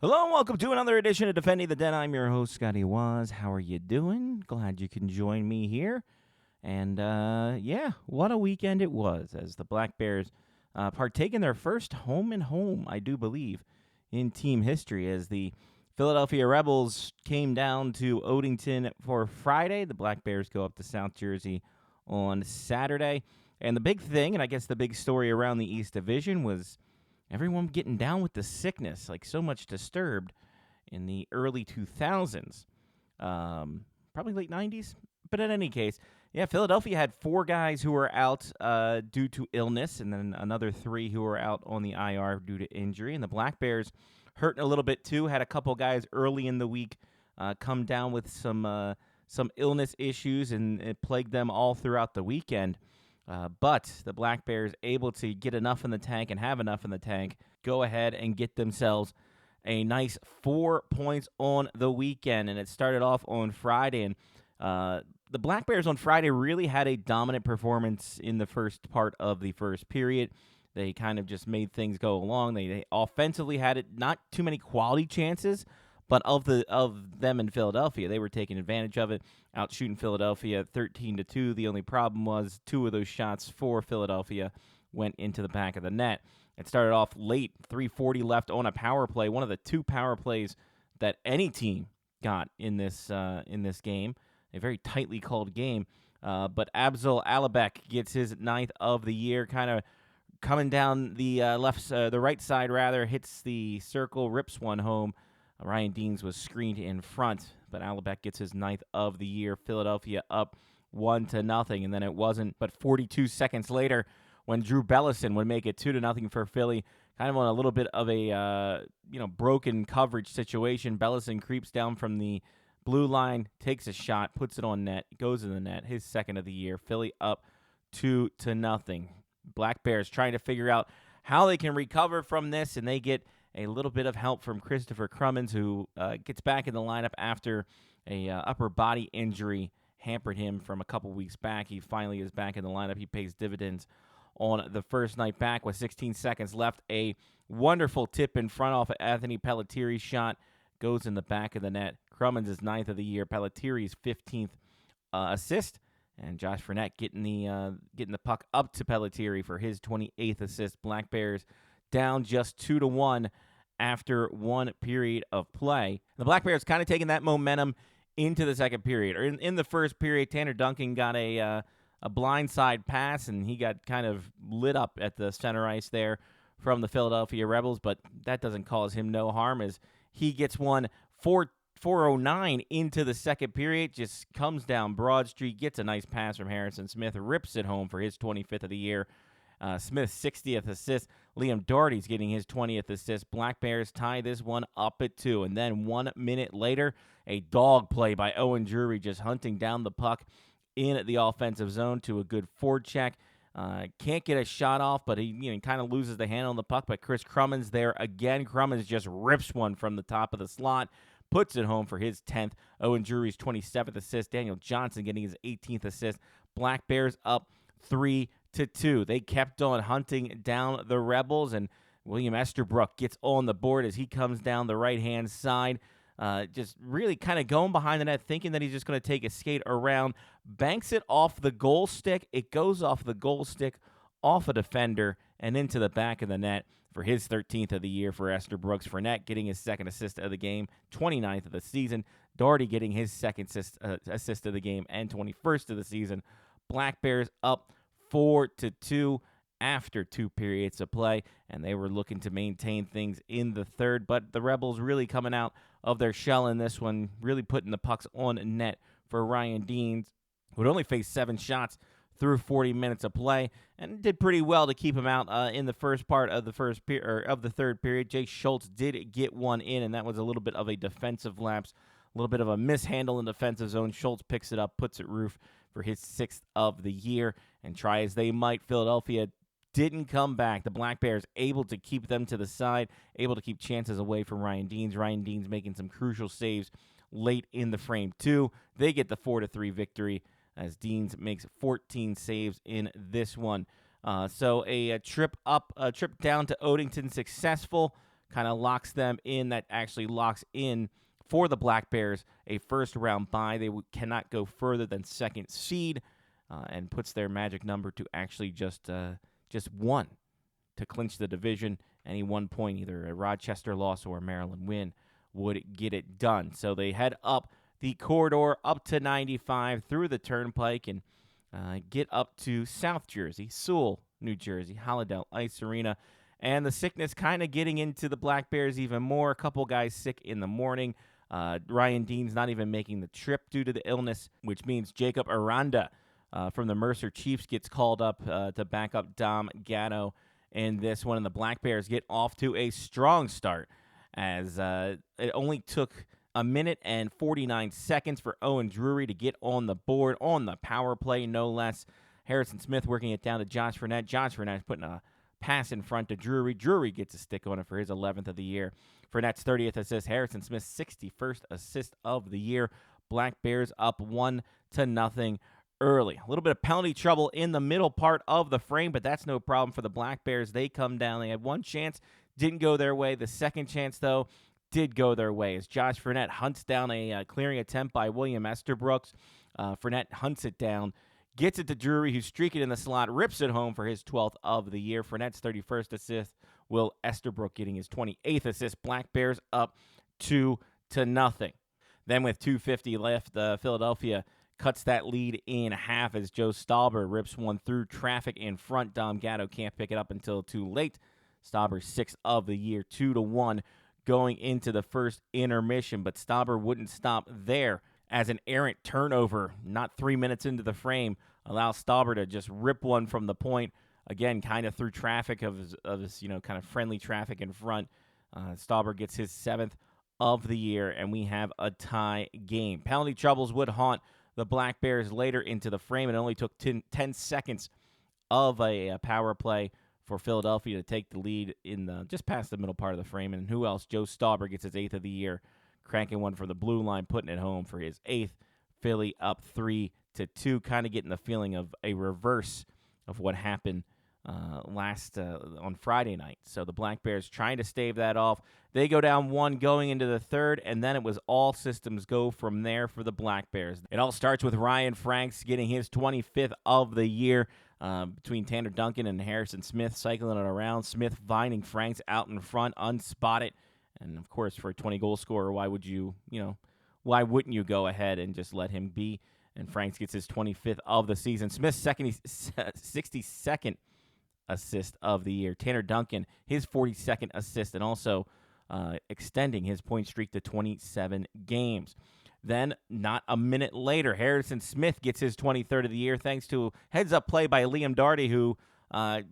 Hello and welcome to another edition of Defending the Den. I'm your host, Scotty Wazz. How are you doing? Glad you can join me here. And yeah, what a weekend it was as the Black Bears partake in their first home, I do believe, in team history as the Philadelphia Rebels came down to Odenton for Friday. The Black Bears go up to South Jersey on Saturday. And the big thing, and I guess the big story around the East Division was everyone getting down with the sickness, like so much disturbed in the early 2000s, probably late 90s. But in any case, yeah, Philadelphia had 4 guys who were out due to illness, and then another 3 who were out on the IR due to injury. And the Black Bears hurting a little bit too. Had a couple guys early in the week come down with some illness issues, and it plagued them all throughout the weekend. But the Black Bears able to get enough in the tank and have enough in the tank, go ahead and get themselves a nice 4 points on the weekend. And it started off on Friday. And the Black Bears on Friday really had a dominant performance in the first part of the first period. They kind of just made things go along. They offensively had not too many quality chances, but of them in Philadelphia, they were taking advantage of it, out shooting Philadelphia 13-2. The only problem was 2 of those shots for Philadelphia went into the back of the net. It started off late, 3:40 left on a power play, one of the 2 power plays that any team got in this game, a very tightly called game. But Abzal Alabek gets his 9th of the year, kind of coming down the right side rather, hits the circle, rips one home. Ryan Deans was screened in front, but Alabek gets his 9th of the year. Philadelphia up 1-0, and then it wasn't but 42 seconds later when Drew Bellison would make it 2-0 for Philly, kind of on a little bit of a broken coverage situation. Bellison creeps down from the blue line, takes a shot, puts it on net, goes in the net, his 2nd of the year. Philly up 2-0. Black Bears trying to figure out how they can recover from this, and they get a little bit of help from Kris Krumins, who gets back in the lineup after a upper body injury hampered him from a couple weeks back. He finally is back in the lineup. He pays dividends on the first night back with 16 seconds left. A wonderful tip in front off of Anthony Pellettieri's shot goes in the back of the net. Krumins' 9th of the year, Pellettieri's 15th assist, and Josh Frenette getting the puck up to Pelletieri for his 28th assist. Black Bears down just 2-1 after 1 period of play. The Black Bears kind of taking that momentum into the second period. Or in the first period, Tanner Duncan got a blindside pass, and he got kind of lit up at the center ice there from the Philadelphia Rebels, but that doesn't cause him no harm as he gets one 4:09 into the second period, just comes down Broad Street, gets a nice pass from Harrison Smith, rips it home for his 25th of the year. Smith's 60th assist. Liam Doherty's getting his 20th assist. Black Bears tie this one up at 2. And then 1 minute later, a dog play by Owen Drury, just hunting down the puck in the offensive zone to a good forecheck. Can't get a shot off, but he kind of loses the handle on the puck. But Kris Krumins there again. Krumins just rips one from the top of the slot, puts it home for his 10th. Owen Drury's 27th assist. Daniel Johnson getting his 18th assist. Black Bears up 3-2. They kept on hunting down the Rebels, and William Esterbrook gets on the board as he comes down the right-hand side. Just really kind of going behind the net, thinking that he's just going to take a skate around. Banks it off the goal stick. It goes off the goal stick, off a defender, and into the back of the net for his 13th of the year for Esterbrook. Frenette getting his 2nd assist of the game, 29th of the season. Doherty getting his 2nd assist of the game and 21st of the season. Black Bears up 4-2 after 2 periods of play, and they were looking to maintain things in the third, but the Rebels really coming out of their shell in this one, really putting the pucks on net for Ryan Deans, who had only faced 7 shots through 40 minutes of play, and did pretty well to keep him out in the first part of the third period. Jake Schultz did get one in, and that was a little bit of a defensive lapse, a little bit of a mishandle in the defensive zone. Schultz picks it up, puts it roof for his 6th of the year, and try as they might, Philadelphia didn't come back. The Black Bears able to keep them to the side, able to keep chances away from Ryan Deans. Ryan Deans making some crucial saves late in the frame, too. They get the 4-3 victory as Deans makes 14 saves in this one. So a trip down to Odenton successful. kind of locks them in. That actually locks in for the Black Bears a first-round bye. They cannot go further than second seed, and puts their magic number to actually just one to clinch the division. Any 1 point, either a Rochester loss or a Maryland win, would get it done. So they head up the corridor up to 95 through the Turnpike and get up to South Jersey, Sewell, New Jersey, Hollandale Ice Arena. And the sickness kind of getting into the Black Bears even more. A couple guys sick in the morning. Ryan Dean's not even making the trip due to the illness, which means Jacob Aranda from the Mercer Chiefs gets called up to back up Dom Gatto in this one. And the Black Bears get off to a strong start, as it only took a minute and 49 seconds for Owen Drury to get on the board on the power play, no less. Harrison Smith working it down to Josh Frenette. Josh Frenette putting a pass in front to Drury. Drury gets a stick on it for his 11th of the year. Frenette's 30th assist. Harrison Smith's 61st assist of the year. Black Bears up 1-0 early. A little bit of penalty trouble in the middle part of the frame, but that's no problem for the Black Bears. They come down. They had one chance, didn't go their way. The second chance, though, did go their way as Josh Frenette hunts down a clearing attempt by William Esterbrook. Frenette hunts it down, gets it to Drury, who's streaking in the slot, rips it home for his 12th of the year. Frenette's 31st assist. Will Esterbrook getting his 28th assist. Black Bears up 2-0. Then with 2:50 left, Philadelphia cuts that lead in half as Joe Stauber rips one through traffic in front. Dom Gatto can't pick it up until too late. Stauber's 6th of the year, 2-1 going into the first intermission. But Stauber wouldn't stop there, as an errant turnover not 3 minutes into the frame allows Stauber to just rip one from the point. Again, kind of through traffic of his kind of friendly traffic in front. Stauber gets his 7th of the year, and we have a tie game. Penalty troubles would haunt the Black Bears later into the frame. It only took 10 seconds of a power play for Philadelphia to take the lead in just past the middle part of the frame. And who else? Joe Stauber gets his 8th of the year, cranking one from the blue line, putting it home for his 8th. Philly up 3-2, kind of getting the feeling of a reverse of what happened on Friday night. So the Black Bears trying to stave that off. They go down 1 going into the third, and then it was all systems go from there for the Black Bears. It all starts with Ryan Franks getting his 25th of the year between Tanner Duncan and Harrison Smith cycling it around. Smith finding Franks out in front, unspotted. And, of course, for a 20-goal scorer, why wouldn't you go ahead and just let him be? And Franks gets his 25th of the season. Smith's 62nd assist of the year. Tanner Duncan, his 42nd assist, and also extending his point streak to 27 games. Then, not a minute later, Harrison Smith gets his 23rd of the year thanks to a heads-up play by Liam Doherty, who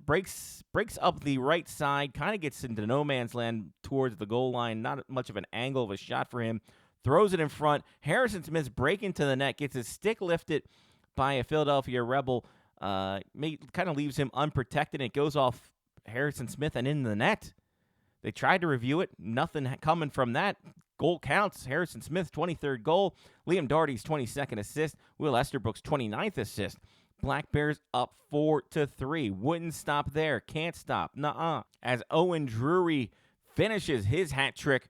breaks up the right side, kind of gets into no man's land towards the goal line. Not much of an angle of a shot for him. Throws it in front. Harrison Smith's break into the net, gets his stick lifted by a Philadelphia Rebel. Kind of leaves him unprotected. It goes off Harrison Smith and in the net. They tried to review it. Nothing coming from that. Goal counts. Harrison Smith's 23rd goal. Liam Doherty's 22nd assist. Will Esterbrook's 29th assist. Black Bears up 4-3. Wouldn't stop there. Can't stop. Nuh-uh. As Owen Drury finishes his hat trick,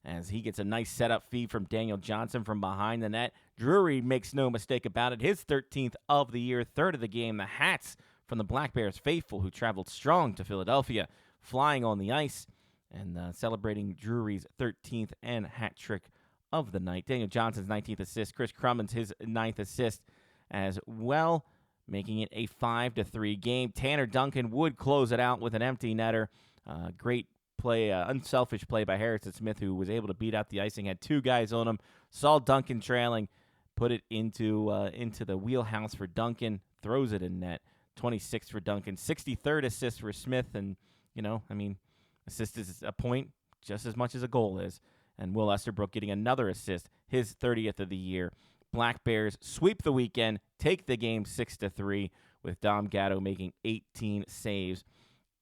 as he gets a nice setup feed from Daniel Johnson from behind the net. Drury makes no mistake about it. His 13th of the year, 3rd of the game. The hats from the Black Bears faithful, who traveled strong to Philadelphia, flying on the ice and celebrating Drury's 13th and hat trick of the night. Daniel Johnson's 19th assist. Kris Krumins, his 9th assist as well, making it a 5-3 game. Tanner Duncan would close it out with an empty netter. Great play, unselfish play by Harrison Smith, who was able to beat out the icing, had 2 guys on him, saw Duncan trailing, put it into the wheelhouse for Duncan, throws it in net. 26th for Duncan, 63rd assist for Smith, and, assist is a point just as much as a goal is. And Will Esterbrook getting another assist, his 30th of the year. Black Bears sweep the weekend, take the game 6-3, with Dom Gatto making 18 saves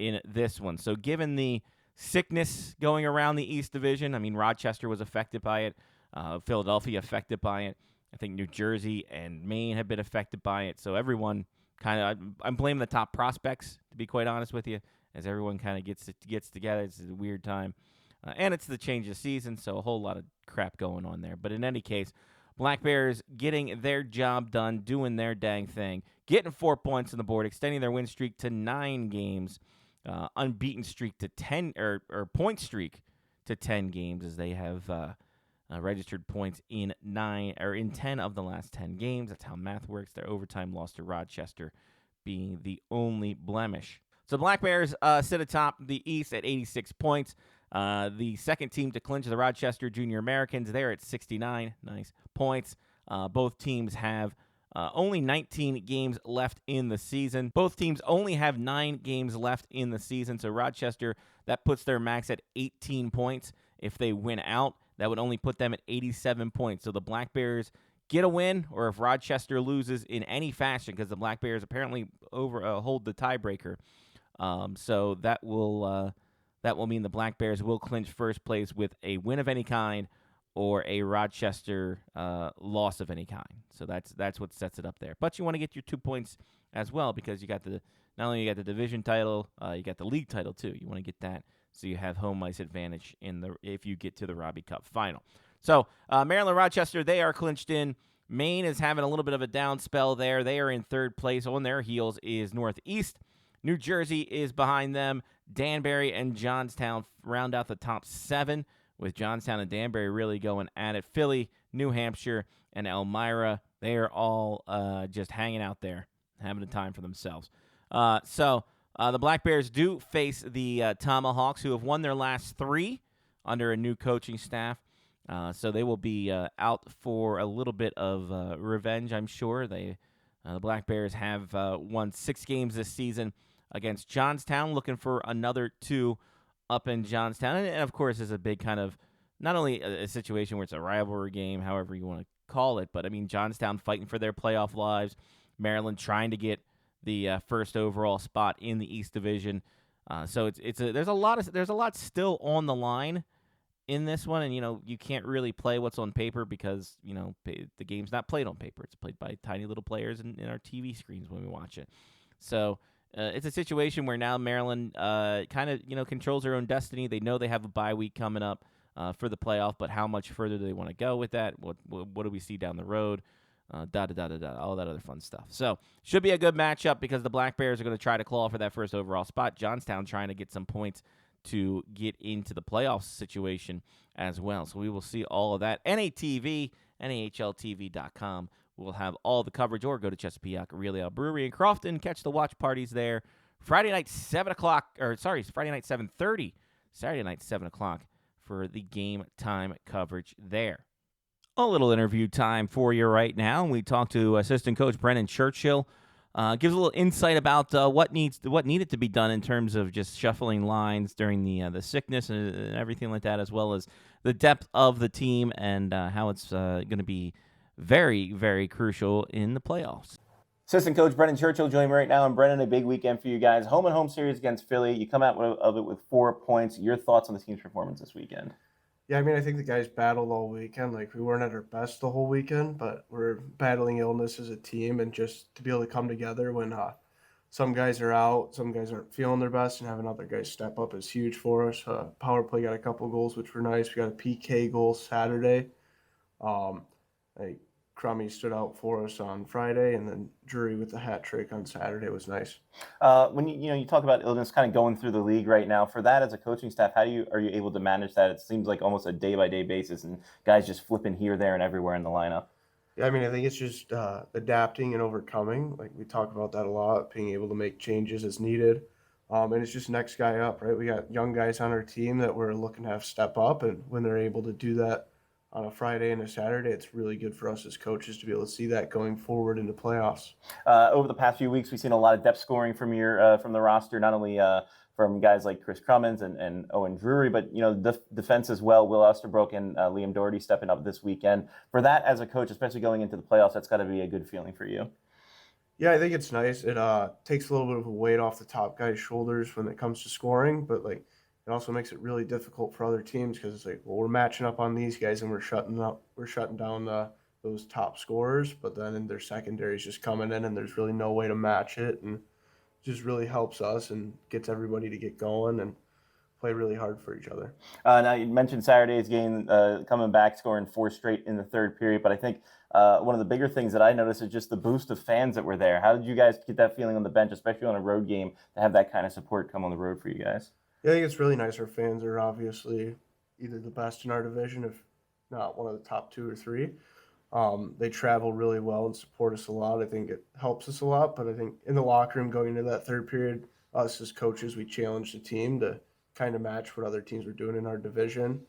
in this one. So given the sickness going around the East Division, Rochester was affected by it, Philadelphia affected by it. I think New Jersey and Maine have been affected by it. So everyone I'm blaming the top prospects, to be quite honest with you, as everyone kind of gets together. It's a weird time. And it's the change of season, so a whole lot of crap going on there. But in any case, Black Bears getting their job done, doing their dang thing, getting 4 points on the board, extending their win streak to 9 games, unbeaten streak to 10, or point streak to 10 games, as they have registered points in 10 of the last 10 games. That's how math works. Their overtime loss to Rochester being the only blemish. So Black Bears sit atop the East at 86 points. The second team to clinch, the Rochester Junior Americans, they're at 69 points. Both teams have only 19 games left in the season. Both teams only have 9 games left in the season. So Rochester, that puts their max at 18 points. If they win out, that would only put them at 87 points. So the Black Bears get a win, or if Rochester loses in any fashion, because the Black Bears apparently hold the tiebreaker. So that will mean the Black Bears will clinch first place with a win of any kind or a Rochester loss of any kind. So that's what sets it up there. But you want to get your 2 points as well, because you got not only you got the division title, you got the league title too. You want to get that so you have home ice advantage if you get to the Robbie Cup final. So Maryland Rochester, they are clinched in. Maine is having a little bit of a down spell there. They are in third place. On their heels is Northeast. New Jersey is behind them. Danbury and Johnstown round out the top 7, with Johnstown and Danbury really going at it. Philly, New Hampshire, and Elmira, they are all just hanging out there, having a time for themselves. So the Black Bears do face the Tomahawks, who have won their last 3 under a new coaching staff. So they will be out for a little bit of revenge, I'm sure. The Black Bears have won 6 games this season against Johnstown, looking for another 2 up in Johnstown. And of course, it's a big kind of, not only a situation where it's a rivalry game, however you want to call it, but I mean, Johnstown fighting for their playoff lives, Maryland trying to get the first overall spot in the East Division. So there's a lot still on the line in this one, and you can't really play what's on paper, because the game's not played on paper. It's played by tiny little players in our TV screens when we watch it. So it's a situation where now Maryland kind of controls their own destiny. They know they have a bye week coming up for the playoff, but how much further do they want to go with that? What do we see down the road? All that other fun stuff. So should be a good matchup, because the Black Bears are going to try to claw for that first overall spot. Johnstown trying to get some points to get into the playoff situation as well. So we will see all of that. NATV, NAHLTV.com. We'll have all the coverage, or go to Chesapeake Real Ale Brewery in Crofton. Catch the watch parties there. Friday night, 7:30. Saturday night, 7 o'clock for the game time coverage there. A little interview time for you right now. We talked to assistant coach Brennan Churchill. Gives a little insight about what needed to be done in terms of just shuffling lines during the sickness and everything like that, as well as the depth of the team and how it's going to be very, very crucial in the playoffs. Assistant coach Brennan Churchill joining me right now. And Brennan, a big weekend for you guys. Home and home series against Philly. You come out of it with 4 points. Your thoughts on the team's performance this weekend? Yeah, I mean, I think the guys battled all weekend. Like, we weren't at our best the whole weekend, but we're battling illness as a team, and just to be able to come together when some guys are out, some guys aren't feeling their best, and having other guys step up is huge for us. Power play got a couple goals, which were nice. We got a PK goal Saturday. Crummy stood out for us on Friday, and then Drury with the hat trick on Saturday was nice. When you talk about illness kind of going through the league right now, for that as a coaching staff, are you able to manage that? It seems like almost a day-by-day basis, and guys just flipping here, there, and everywhere in the lineup. Yeah, I mean, I think it's just adapting and overcoming. Like, we talk about that a lot, being able to make changes as needed. And it's just next guy up, right? We got young guys on our team that we're looking to have step up, and when they're able to do that on a Friday and a Saturday, it's really good for us as coaches to be able to see that going forward into playoffs. Over the past few weeks, we've seen a lot of depth scoring from the roster, not only from guys like Kris Krumins and Owen Drury, but defense as well. Will Osterbrook and Liam Doherty stepping up this weekend. For that, as a coach, especially going into the playoffs, that's got to be a good feeling for you. Yeah, I think it's nice. It takes a little bit of a weight off the top guys' shoulders when it comes to scoring, but it also makes it really difficult for other teams, because it's like, well, we're matching up on these guys and we're shutting down those top scorers, but then in their secondary is just coming in and there's really no way to match it, and it just really helps us and gets everybody to get going. And play really hard for each other. Now, you mentioned Saturday's game, coming back, scoring 4 straight in the third period. But I think one of the bigger things that I noticed is just the boost of fans that were there. How did you guys get that feeling on the bench, especially on a road game, to have that kind of support come on the road for you guys? Yeah, I think it's really nice. Our fans are obviously either the best in our division, if not one of the top 2 or 3. They travel really well and support us a lot. I think it helps us a lot. But I think in the locker room going into that third period, us as coaches, we challenged the team to kind of match what other teams were doing in our division.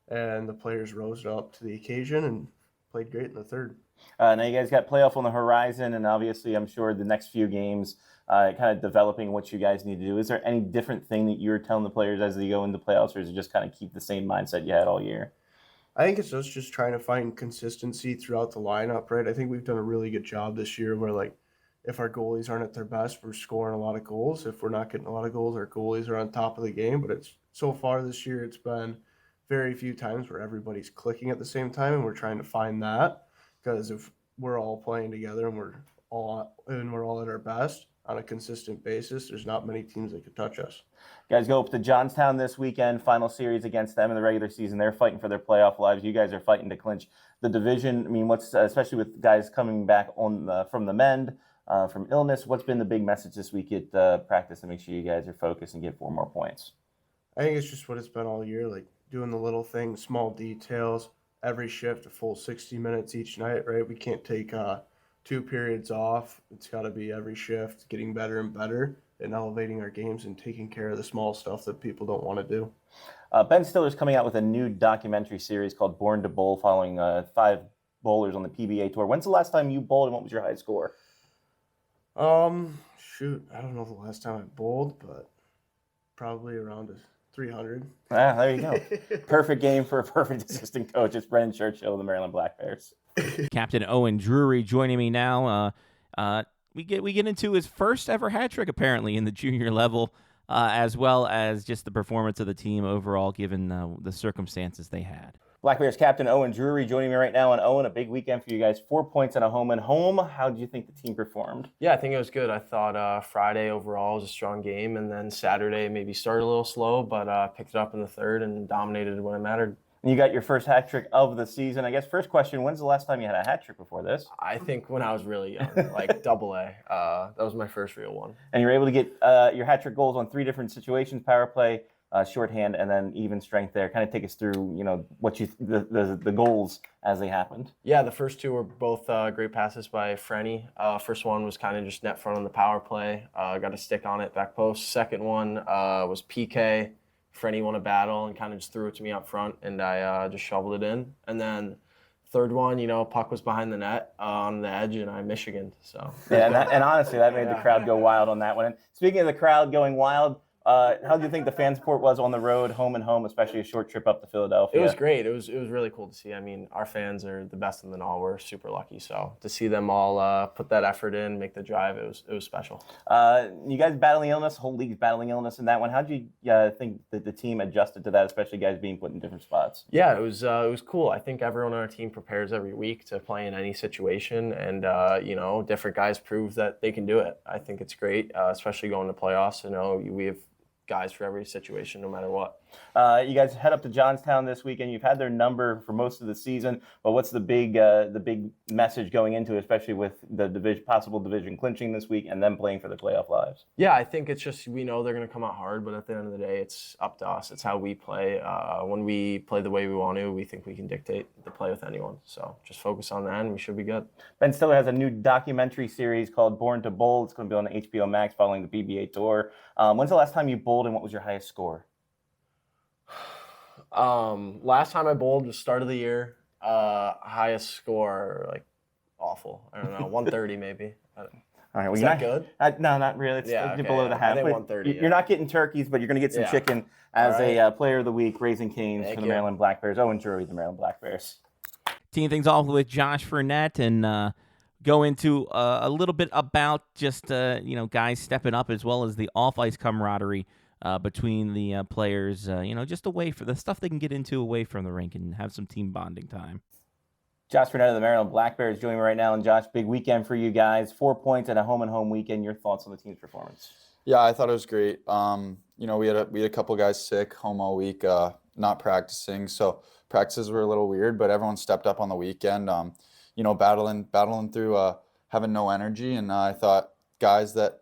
And the players rose up to the occasion and played great in the third. Now you guys got playoff on the horizon, and obviously I'm sure the next few games kind of developing what you guys need to do. Is there any different thing that you're telling the players as they go into playoffs, or is it just kind of keep the same mindset you had all year? I think it's us just trying to find consistency throughout the lineup, right? I think we've done a really good job this year where, like, if our goalies aren't at their best, we're scoring a lot of goals. If we're not getting a lot of goals, our goalies are on top of the game. But it's so far this year, it's been very few times where everybody's clicking at the same time, and we're trying to find that. Because if we're all playing together and we're all at our best on a consistent basis, there's not many teams that could touch us. You guys go up to Johnstown this weekend, final series against them in the regular season. They're fighting for their playoff lives. You guys are fighting to clinch the division. I mean, what's especially with guys coming back on from the mend, from illness, what's been the big message this week at practice to make sure you guys are focused and get 4 more points? I think it's just what it's been all year, like doing the little things, small details, every shift, a full 60 minutes each night, right? We can't take 2 periods off. It's got to be every shift, getting better and better, and elevating our games and taking care of the small stuff that people don't want to do. Ben Stiller's coming out with a new documentary series called Born to Bowl, following 5 bowlers on the PBA tour. When's the last time you bowled, and what was your high score? Shoot, I don't know the last time I bowled, but probably around 300. Ah, there you go. Perfect game for a perfect assistant coach. It's Brennan Churchill of the Maryland Black Bears. Captain Owen Drury joining me now. We get into his first ever hat trick apparently in the junior level, as well as just the performance of the team overall, given the circumstances they had. Black Bears captain Owen Drury joining me right now. And Owen, a big weekend for you guys. 4 points and a home and home. How did you think the team performed? Yeah, I think it was good. I thought Friday overall was a strong game, and then Saturday maybe started a little slow, but picked it up in the third and dominated when it mattered. And you got your first hat trick of the season. I guess first question, when's the last time you had a hat trick before this? I think when I was really young, like AA. That was my first real one. And you were able to get your hat trick goals on 3 different situations: power play, shorthand, and then even strength there. Kind of take us through, what the goals as they happened. Yeah, the first 2 were both great passes by Frenette. First one was kind of just net front on the power play. Got a stick on it, back post. Second one was PK. Frenette won a battle and kind of just threw it to me up front, and I just shoveled it in. And then third one, puck was behind the net on the edge, and I Michigan. So yeah, and honestly, that made the crowd go wild on that one. And speaking of the crowd going wild, how do you think the fan support was on the road, home and home, especially a short trip up to Philadelphia? It was great. It was really cool to see. I mean, our fans are the best in the all. We're super lucky. So to see them all put that effort in, make the drive, it was special. You guys battling illness, whole league's battling illness in that one. How did you think that the team adjusted to that, especially guys being put in different spots? Yeah, it was cool. I think everyone on our team prepares every week to play in any situation, and different guys prove that they can do it. I think it's great, especially going to playoffs. We have guys for every situation, no matter what. You guys head up to Johnstown this weekend. You've had their number for most of the season, but what's the big message going into it, especially with the possible division clinching this week and them playing for the playoff lives? Yeah, I think it's just, we know they're going to come out hard, but at the end of the day, it's up to us. It's how we play. When we play the way we want to, we think we can dictate the play with anyone. So just focus on that, and we should be good. Ben Stiller has a new documentary series called Born to Bowl. It's going to be on HBO Max following the PBA tour. When's the last time you bowled, and what was your highest score? Last time I bowled was start of the year. Highest score, like, awful. I don't know, 130 maybe. All right, well, Is that good? No, not really. It's below the half. I think 130. You're not getting turkeys, but you're going to get some chicken as a player of the week, raising canes for the Maryland Black Bears. Owen Drury, the Maryland Black Bears. Teeing things off with Josh Frenette and go into a little bit about just guys stepping up, as well as the off-ice camaraderie between the players, just away for the stuff they can get into away from the rink and have some team bonding time. Josh Frenette of the Maryland Black Bears joining me right now. And Josh, big weekend for you guys. 4 points and a home-and-home weekend. Your thoughts on the team's performance? Yeah, I thought it was great. We had a couple guys sick, home all week, not practicing. So practices were a little weird, but everyone stepped up on the weekend. Battling through having no energy, and I thought guys that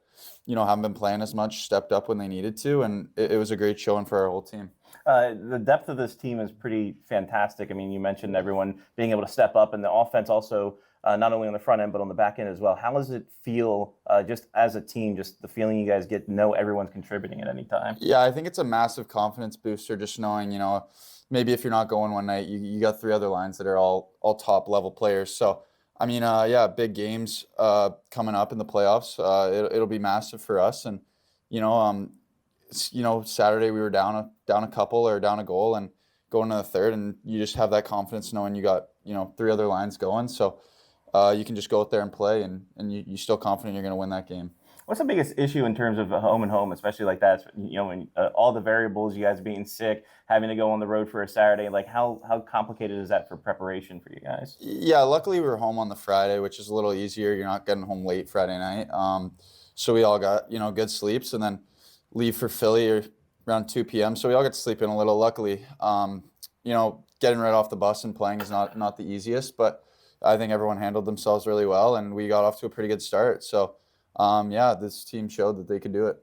haven't been playing as much stepped up when they needed to, and it was a great showing for our whole team. The depth of this team is pretty fantastic. I mean, you mentioned everyone being able to step up, and the offense also, not only on the front end, but on the back end as well. How does it feel just as a team, just the feeling you guys get to know everyone's contributing at any time? Yeah, I think it's a massive confidence booster just knowing, maybe if you're not going one night, you got three other lines that are all top level players. So, I mean, yeah, big games coming up in the playoffs. It'll be massive for us. And, you know, um, Saturday we were down a couple or down a goal and going to the third, and you just have that confidence knowing you got, three other lines going. So you can just go out there and play, and you're still confident you're going to win that game. What's the biggest issue in terms of home and home, especially like that? When all the variables, you guys being sick, having to go on the road for a Saturday, like how complicated is that for preparation for you guys? Yeah, luckily we were home on the Friday, which is a little easier. You're not getting home late Friday night. So we all got, good sleeps, and then leave for Philly around 2 p.m. So we all get to sleep in a little, luckily. Getting right off the bus and playing is not the easiest, but I think everyone handled themselves really well, and we got off to a pretty good start. So, yeah, this team showed that they could do it.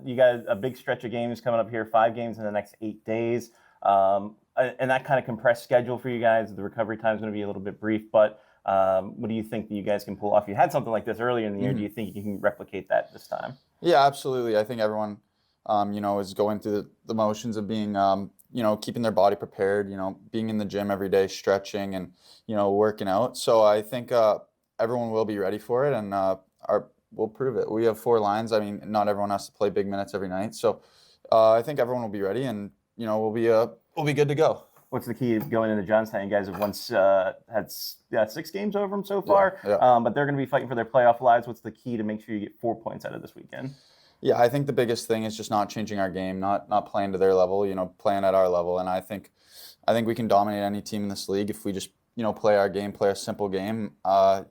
You got a big stretch of games coming up here, 5 games in the next 8 days. And that kind of compressed schedule for you guys. The recovery time is going to be a little bit brief, but what do you think that you guys can pull off? You had something like this earlier in the year. Do you think you can replicate that this time? Yeah, absolutely. I think everyone, is going through the motions of being, keeping their body prepared, being in the gym every day, stretching and, working out. So I think everyone will be ready for it, and we'll prove it. We have 4 lines. I mean, not everyone has to play big minutes every night. So I think everyone will be ready, and, we'll be good to go. What's the key to going into Johnstown? You guys have once had 6 games over them so far, Yeah. but they're going to be fighting for their playoff lives. What's the key to make sure you get 4 points out of this weekend? Yeah, I think the biggest thing is just not changing our game, not playing to their level, playing at our level. And I think we can dominate any team in this league if we just, play our game, play a simple game. I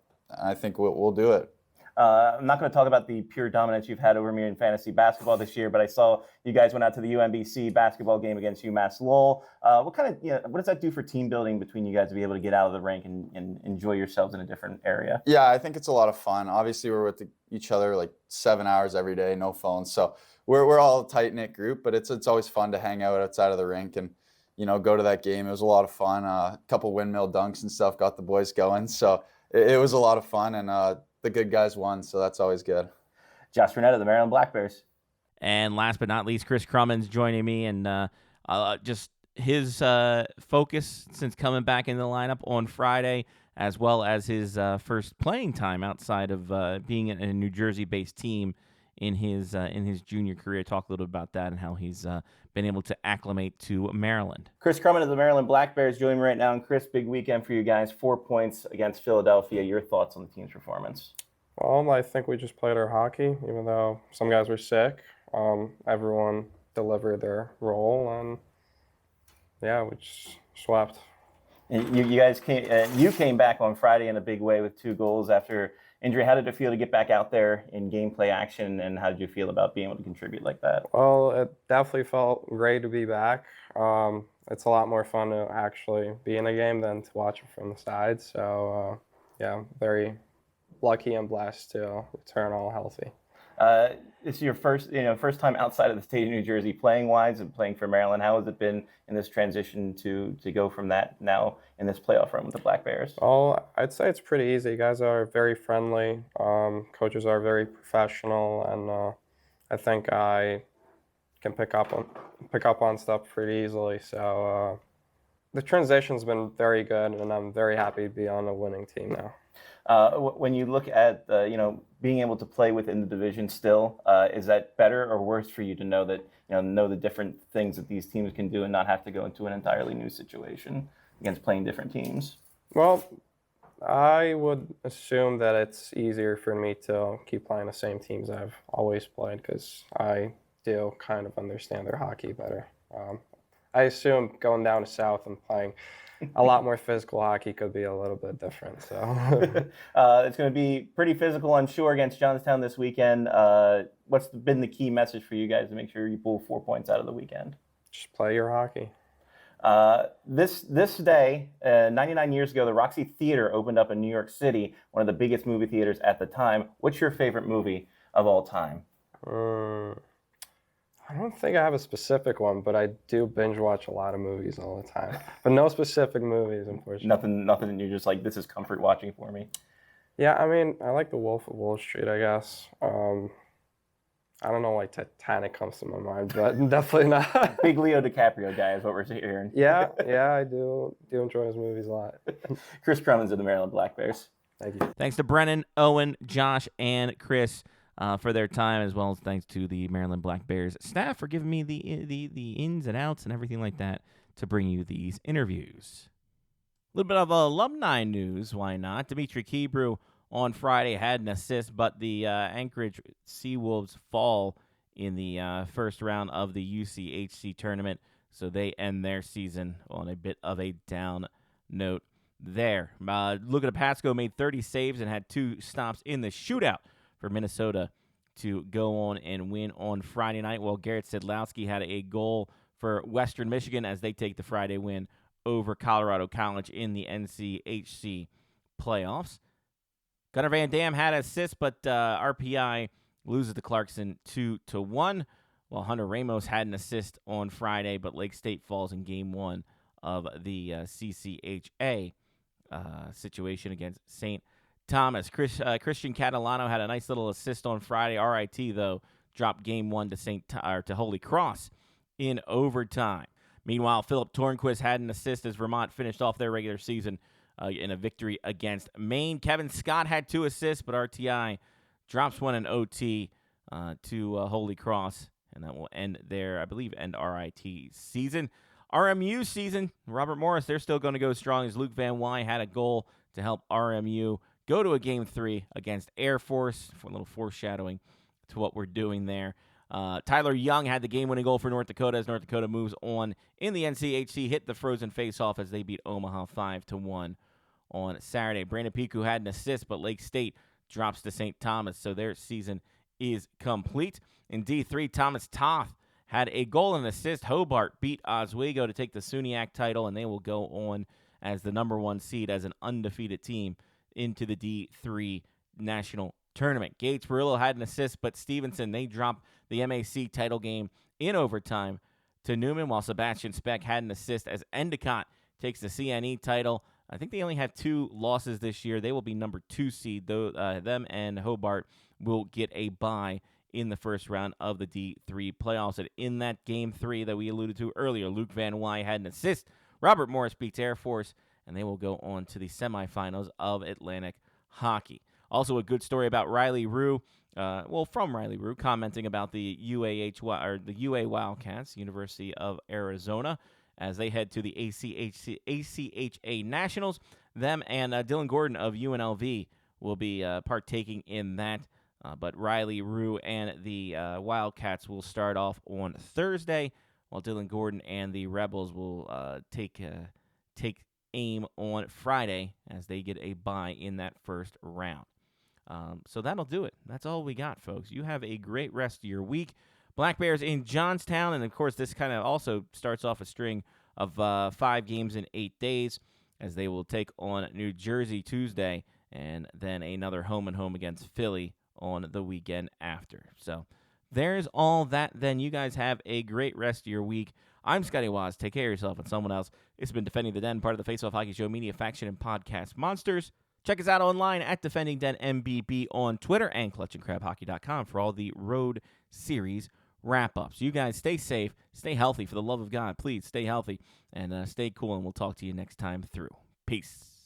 think we'll do it. I'm not going to talk about the pure dominance you've had over me in fantasy basketball this year, but I saw you guys went out to the UMBC basketball game against UMass Lowell. What does that do for team building between you guys to be able to get out of the rink and enjoy yourselves in a different area? Yeah, I think it's a lot of fun. Obviously, we're with each other like 7 hours every day, no phones. So we're all a tight-knit group, but it's always fun to hang out outside of the rink and, go to that game. It was a lot of fun. A couple windmill dunks and stuff got the boys going. So it was a lot of fun, and the good guys won, so that's always good. Josh Frenette of the Maryland Black Bears. And last but not least, Kris Krumins joining me, and just his focus since coming back in the lineup on Friday, as well as his first playing time outside of being in a New Jersey-based team in his junior career. Talk a little bit about that and how he's been able to acclimate to Maryland. Kris Krumins of the Maryland Black Bears joining me right now. And Kris, big weekend for you guys. 4 points against Philadelphia. Your thoughts on the team's performance? Well, I think we just played our hockey, even though some guys were sick. Everyone delivered their role, and yeah, we just swept. And you guys came back on Friday in a big way with 2 goals after injury. How did it feel to get back out there in gameplay action, and how did you feel about being able to contribute like that? Well, it definitely felt great to be back. It's a lot more fun to actually be in a game than to watch it from the side. So, yeah, very lucky and blessed to return all healthy. It's your first time outside of the state of New Jersey playing-wise and playing for Maryland. How has it been in this transition to go from that now in this playoff run with the Black Bears? Well, I'd say it's pretty easy. You guys are very friendly. Coaches are very professional, and I think I can pick up on stuff pretty easily. So the transition's been very good, and I'm very happy to be on a winning team now. When you look at being able to play within the division still, is that better or worse for you to know that know the different things that these teams can do and not have to go into an entirely new situation against playing different teams? Well, I would assume that it's easier for me to keep playing the same teams I've always played because I do kind of understand their hockey better. I assume going down to South and playing a lot more physical hockey could be a little bit different. So It's going to be pretty physical, I'm sure, against Johnstown this weekend. What's been the key message for you guys to make sure you pull 4 points out of the weekend? just play your hockey. This day, 99 years ago, the Roxy Theater opened up in New York City, one of the biggest movie theaters at the time. What's your favorite movie of all time? I don't think I have a specific one, but I do binge watch a lot of movies all the time. But no specific movies, unfortunately. Nothing. You're just like, this is comfort watching for me. Yeah, I mean, I like The Wolf of Wall Street, I guess. I don't know, like Titanic comes to my mind, but definitely not. Big Leo DiCaprio guy is what we're hearing. Yeah, I do enjoy his movies a lot. Kris Krumins of the Maryland Black Bears. Thank you. Thanks to Brennan, Owen, Josh, and Kris for their time, as well as thanks to the Maryland Black Bears staff for giving me the ins and outs and everything like that to bring you these interviews. A little bit of alumni news, why not? Dimitri Kebrew on Friday had an assist, but the Anchorage Seawolves fall in the first round of the UCHC tournament, so they end their season on a bit of a down note there. Luka Pasco made 30 saves and had 2 stops in the shootout for Minnesota to go on and win on Friday night, while Garrett Sidlowski had a goal for Western Michigan as they take the Friday win over Colorado College in the NCHC playoffs. Gunnar Van Dam had an assist, but RPI loses to Clarkson 2-1, while Hunter Ramos had an assist on Friday, but Lake State falls in Game 1 of the CCHA situation against St. Thomas. Christian Catalano had a nice little assist on Friday. RIT, though, dropped Game 1 to Holy Cross in overtime. Meanwhile, Philip Tornquist had an assist as Vermont finished off their regular season in a victory against Maine. Kevin Scott had 2 assists, but RTI drops one in OT to Holy Cross, and that will end their, I believe, end RIT season. RMU season, Robert Morris, they're still going to go strong as Luke Van Wy had a goal to help RMU go to a Game 3 against Air Force, for a little foreshadowing to what we're doing there. Tyler Young had the game-winning goal for North Dakota as North Dakota moves on in the NCHC, hit the frozen face-off as they beat Omaha 5-1 on Saturday. Brandon Piku had an assist, but Lake State drops to St. Thomas, so their season is complete. In D3, Thomas Toth had a goal and assist. Hobart beat Oswego to take the SUNYAC title, and they will go on as the number 1 seed as an undefeated team into the D3 national tournament. Gates Perillo had an assist, but Stevenson, they dropped the MAC title game in overtime to Newman, while Sebastian Speck had an assist as Endicott takes the CNE title. I think they only have 2 losses this year. They will be number 2 seed, though. Them and Hobart will get a bye in the first round of the D3 playoffs. And in that Game 3 that we alluded to earlier, Luke Van Wy had an assist. Robert Morris beats Air Force, and they will go on to the semifinals of Atlantic Hockey. Also, a good story about Riley Rue. From Riley Rue, commenting about the UA Wildcats, University of Arizona, as they head to the ACHA Nationals. Them and Dylan Gordon of UNLV will be partaking in that. But Riley Rue and the Wildcats will start off on Thursday, while Dylan Gordon and the Rebels will take aim on Friday as they get a bye in that first round. So that'll do it. That's all we got, folks. You have a great rest of your week. Black Bears in Johnstown, and of course this kind of also starts off a string of 5 games in 8 days as they will take on New Jersey Tuesday and then another home-and-home against Philly on the weekend after. So there's all that. Then you guys have a great rest of your week. I'm Scotty Wazz. Take care of yourself and someone else. It's been Defending the Den, part of the Face Off Hockey Show Media Faction and Podcast Monsters. Check us out online at Defending Den MBB on Twitter and clutchandcrabhockey.com for all the road series wrap-ups. You guys stay safe, stay healthy. For the love of God, please stay healthy and stay cool, and we'll talk to you next time through. Peace.